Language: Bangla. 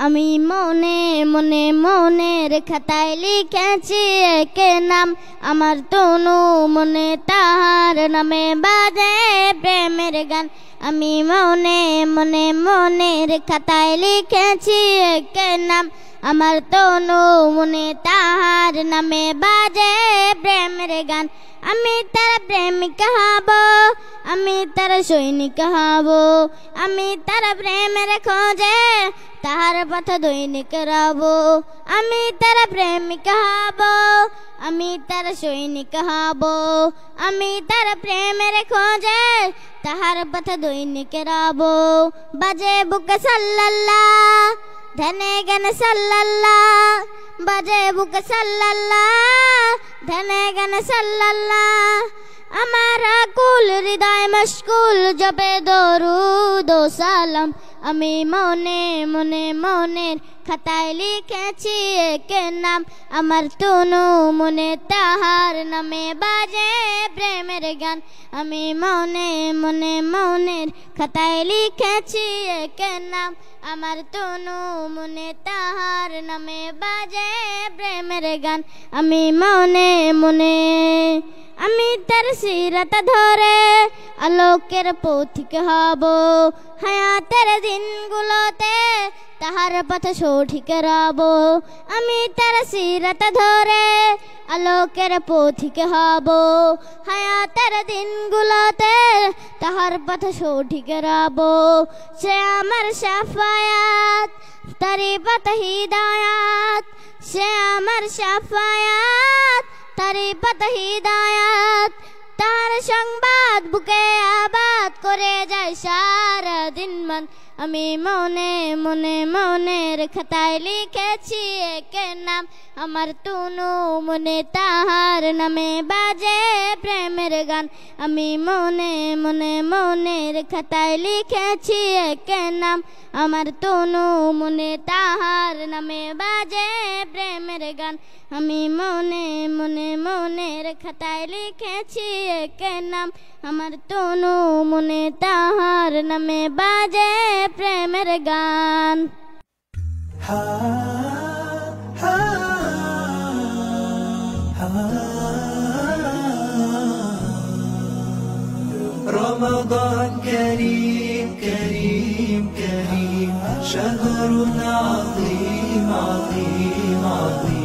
আমি মনে মনে মনের খাতায় লিখেছি এক নাম, আমার তনু মনে তাহার নামে বাজে প্রেমের গান। আমি মনে মনে মনের খাতায় লিখেছি এক নাম, আমার তনু মনে তাহার নামে বাজে প্রেমের গান। আমি তার প্রেমিক হব, আমি তার সৈনিক হব, আমি তার প্রেমের খোঁজে তাহার পথ দৈনিক রব। আমি তার প্রেমিক হব, আমি তার সৈনিক হব, আমি তার প্রেমের খোঁজে তাহার পথ দৈনিক রব। বাজে বুক সাল্লাল্লাহ ধনে গন সাল্লাল্লাহ, বাজে বুক সাল্লাল্লাহ ধনে গন সাল্লাল্লাহ। আমার আকুল হৃদয় মশগুল জপে দরুদ ও সালাম। আমি মনে মনে মনের খাতায় লিখেছি এক নাম, আমার তনু মনে তাহার নামে বাজে প্রেমের গান। আমি মনে মনে মনের খাতায় লিখেছি এক নাম, আমার তনু মনে তাহার নামে বাজে প্রেমের গান। আমি মনে মনে আমি তার সিরাত ধরে আলোকের পথিক হব, হায়াতের দিনগুলোতে তাহার পথ সঠিক রব। আমি তার সিরাত ধরে আলোকের পথিক হব, হায়াতের দিনগুলোতে তাহার পথ সঠিক রব। সে আমার শাফায়াত তারি পথ হিদায়াত, সে আমার শাফায়াত তারি পথ হিদায়াত। তার সংবাদ বুকে আবাদ করে যায় সারা দিন মান। আমি মনে মনে মনের খাতায় লিখেছি এক নাম, আমার তনু মনে তাহার নামে বাজে প্রেমের গান। আমি মনে মনে মনের খাতায় লিখেছি এক নাম, আমার তনু মনে তাহার নামে বাজে প্রেমের গান। আমি মনে মনে মনের খাতায় লিখেছি এক নাম, আমার তনু মনে তাহার নামে বাজে প্রেমের গান। رمضان كريم كريم كريم، شهر عظيم عظيم عظيم.